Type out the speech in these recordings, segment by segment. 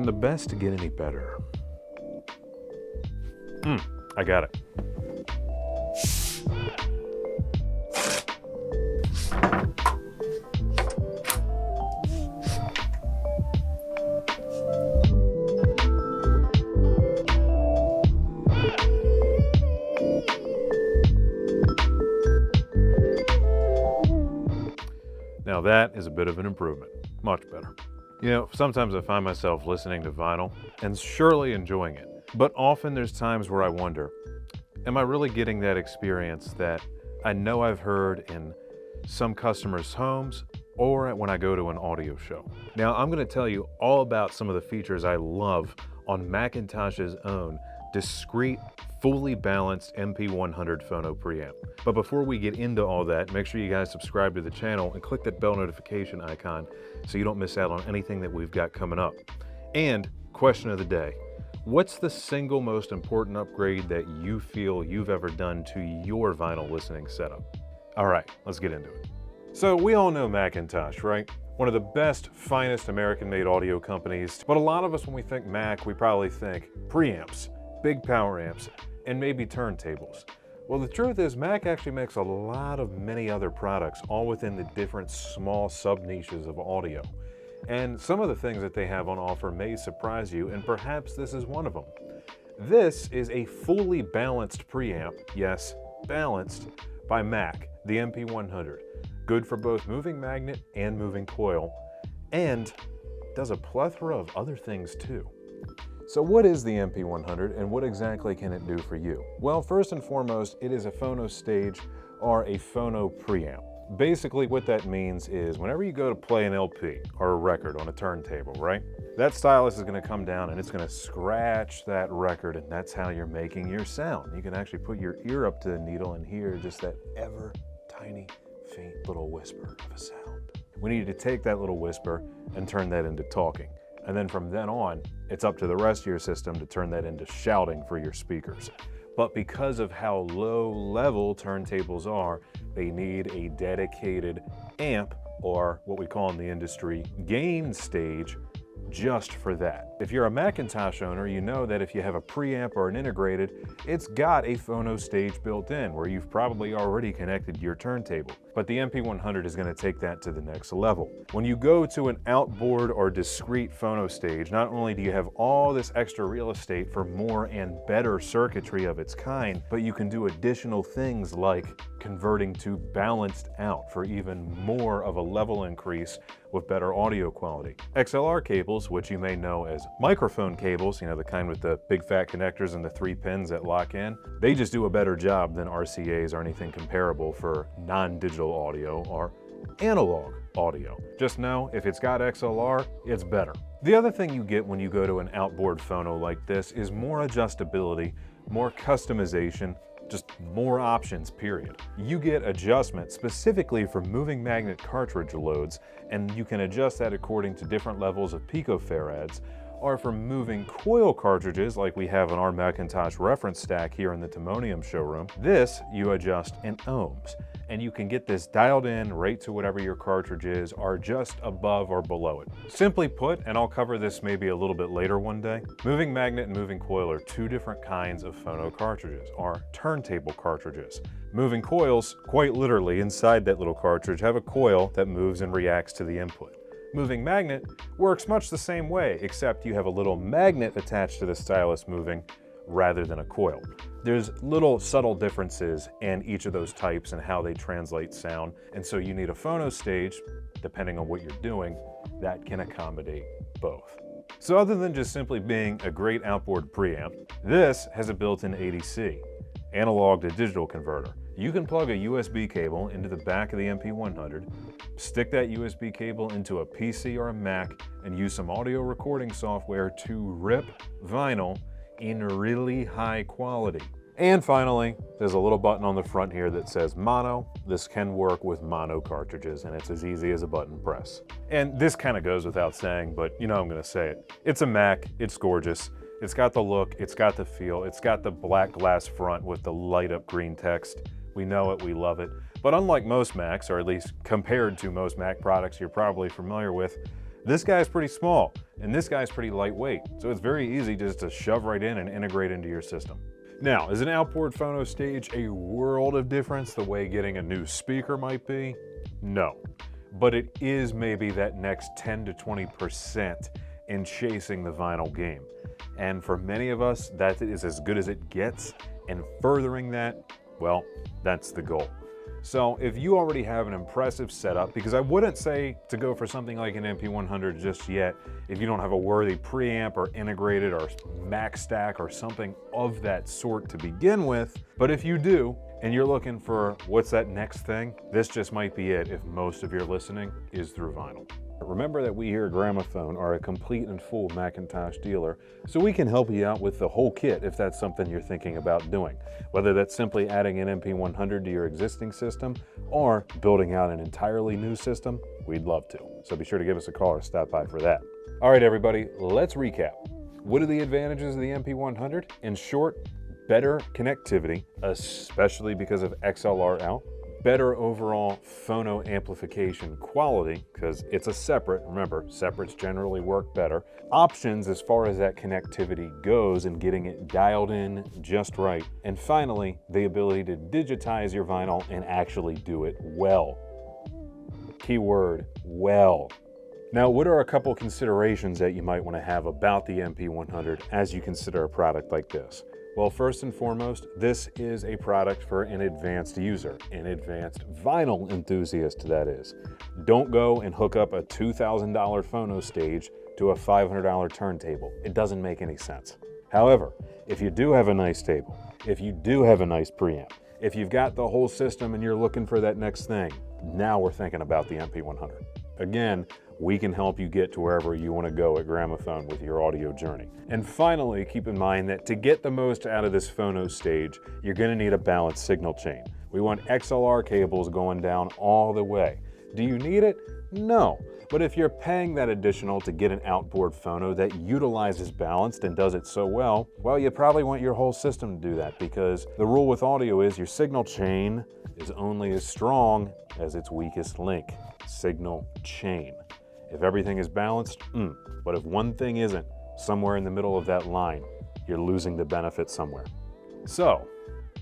Can the best get any better? I got it. Now that is a bit of an improvement, much better. You know, sometimes I find myself listening to vinyl and surely enjoying it, but often there's times where I wonder, am I really getting that experience that I know I've heard in some customers' homes or when I go to an audio show? Now I'm going to tell you all about some of the features I love on McIntosh's own discrete, fully balanced MP100 Phono Preamp. But before we get into all that, make sure you guys subscribe to the channel and click that bell notification icon so you don't miss out on anything that we've got coming up. And question of the day, what's the single most important upgrade that you feel you've ever done to your vinyl listening setup? All right, let's get into it. So we all know McIntosh, right? One of the best, finest American-made audio companies. But a lot of us, when we think Mac, we probably think preamps, big power amps, and maybe turntables. Well, the truth is Mac actually makes a lot of many other products, all within the different small sub-niches of audio. And some of the things that they have on offer may surprise you, and perhaps this is one of them. This is a fully balanced preamp, yes, balanced, by Mac, the MP100. Good for both moving magnet and moving coil, and does a plethora of other things too. So what is the MP100 and what exactly can it do for you? Well, first and foremost, it is a phono stage or a phono preamp. Basically what that means is whenever you go to play an LP or a record on a turntable, right? That stylus is going to come down and it's going to scratch that record, and that's how you're making your sound. You can actually put your ear up to the needle and hear just that ever tiny, faint little whisper of a sound. We need to take that little whisper and turn that into talking. And then from then on, it's up to the rest of your system to turn that into shouting for your speakers. But because of how low level turntables are, they need a dedicated amp, or what we call in the industry, gain stage, just for that. If you're a McIntosh owner, you know that if you have a preamp or an integrated, it's got a phono stage built in where you've probably already connected your turntable. But the MP100 is going to take that to the next level. When you go to an outboard or discrete phono stage, not only do you have all this extra real estate for more and better circuitry of its kind, but you can do additional things like converting to balanced out for even more of a level increase with better audio quality. XLR cables, which you may know as microphone cables, you know, the kind with the big fat connectors and the 3 pins that lock in, they just do a better job than RCAs or anything comparable for non-digital audio or analog audio. Just know if it's got XLR, it's better. The other thing you get when you go to an outboard phono like this is more adjustability, more customization, just more options, period. You get adjustment specifically for moving magnet cartridge loads, and you can adjust that according to different levels of picofarads, or for moving coil cartridges like we have on our McIntosh reference stack here in the Timonium showroom. This you adjust in ohms, and you can get this dialed in right to whatever your cartridge is or just above or below it. Simply put, and I'll cover this maybe a little bit later one day, moving magnet and moving coil are two different kinds of phono cartridges, or turntable cartridges. Moving coils, quite literally inside that little cartridge, have a coil that moves and reacts to the input. Moving magnet works much the same way, except you have a little magnet attached to the stylus moving rather than a coil. There's little subtle differences in each of those types and how they translate sound, and so you need a phono stage, depending on what you're doing, that can accommodate both. So other than just simply being a great outboard preamp, this has a built-in ADC, analog to digital converter. You can plug a USB cable into the back of the MP100, stick that USB cable into a PC or a Mac, and use some audio recording software to rip vinyl in really high quality. And finally, there's a little button on the front here that says mono. This can work with mono cartridges, and it's as easy as a button press. And this kind of goes without saying, but you know I'm going to say it. It's a Mac, it's gorgeous. It's got the look, it's got the feel, it's got the black glass front with the light up green text. We know it, we love it. But unlike most Macs, or at least compared to most Mac products you're probably familiar with, This guy's pretty small, and this guy's pretty lightweight, so it's very easy just to shove right in and integrate into your system. Now, is an outboard phono stage a world of difference the way getting a new speaker might be? No, but it is maybe that next 10 to 20% in chasing the vinyl game. And for many of us, that is as good as it gets, and furthering that, well, that's the goal. So if you already have an impressive setup, because I wouldn't say to go for something like an MP100 just yet if you don't have a worthy preamp or integrated or Mac stack or something of that sort to begin with, but if you do, and you're looking for what's that next thing, this just might be it if most of your listening is through vinyl. Remember that we here at Gramophone are a complete and full McIntosh dealer, so we can help you out with the whole kit if that's something you're thinking about doing. Whether that's simply adding an MP100 to your existing system or building out an entirely new system, we'd love to. So be sure to give us a call or stop by for that. All right, everybody, let's recap. What are the advantages of the MP100? In short, better connectivity, especially because of XLR out. Better overall phono amplification quality, because it's a separate, remember, separates generally work better. Options as far as that connectivity goes and getting it dialed in just right. And finally, the ability to digitize your vinyl and actually do it well. Keyword, well. Now, what are a couple considerations that you might want to have about the MP100 as you consider a product like this? Well, first and foremost, this is a product for an advanced user, an advanced vinyl enthusiast, that is. Don't go and hook up a $2,000 phono stage to a $500 turntable. It doesn't make any sense. However, if you do have a nice table, if you do have a nice preamp, if you've got the whole system and you're looking for that next thing, now we're thinking about the MP100. Again, we can help you get to wherever you want to go at Gramophone with your audio journey. And finally, keep in mind that to get the most out of this phono stage, you're going to need a balanced signal chain. We want XLR cables going down all the way. Do you need it? No. But if you're paying that additional to get an outboard phono that utilizes balanced and does it so well, well, you probably want your whole system to do that, because the rule with audio is your signal chain is only as strong as its weakest link. Signal chain. If everything is balanced, but if one thing isn't, somewhere in the middle of that line, you're losing the benefit somewhere. So,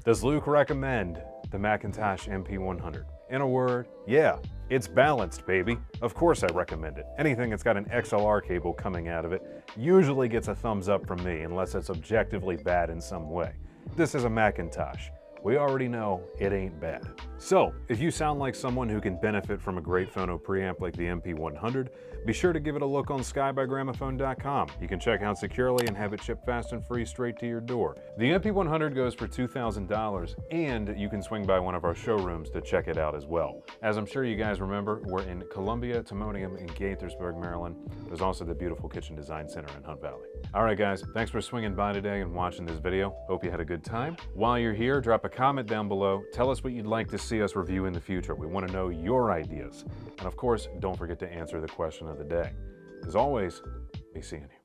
does Luke recommend the McIntosh MP100? In a word, yeah, it's balanced, baby. Of course I recommend it. Anything that's got an XLR cable coming out of it usually gets a thumbs up from me, unless it's objectively bad in some way. This is a McIntosh. We already know it ain't bad. So, if you sound like someone who can benefit from a great phono preamp like the MP100, be sure to give it a look on skybygramophone.com. You can check out securely and have it shipped fast and free straight to your door. The MP100 goes for $2,000, and you can swing by one of our showrooms to check it out as well. As I'm sure you guys remember, we're in Columbia, Timonium, and Gaithersburg, Maryland. There's also the beautiful Kitchen Design Center in Hunt Valley. All right, guys, thanks for swinging by today and watching this video. Hope you had a good time. While you're here, drop a comment down below. Tell us what you'd like to see us review in the future. We want to know your ideas. And of course, don't forget to answer the question of the day. As always, be seeing you.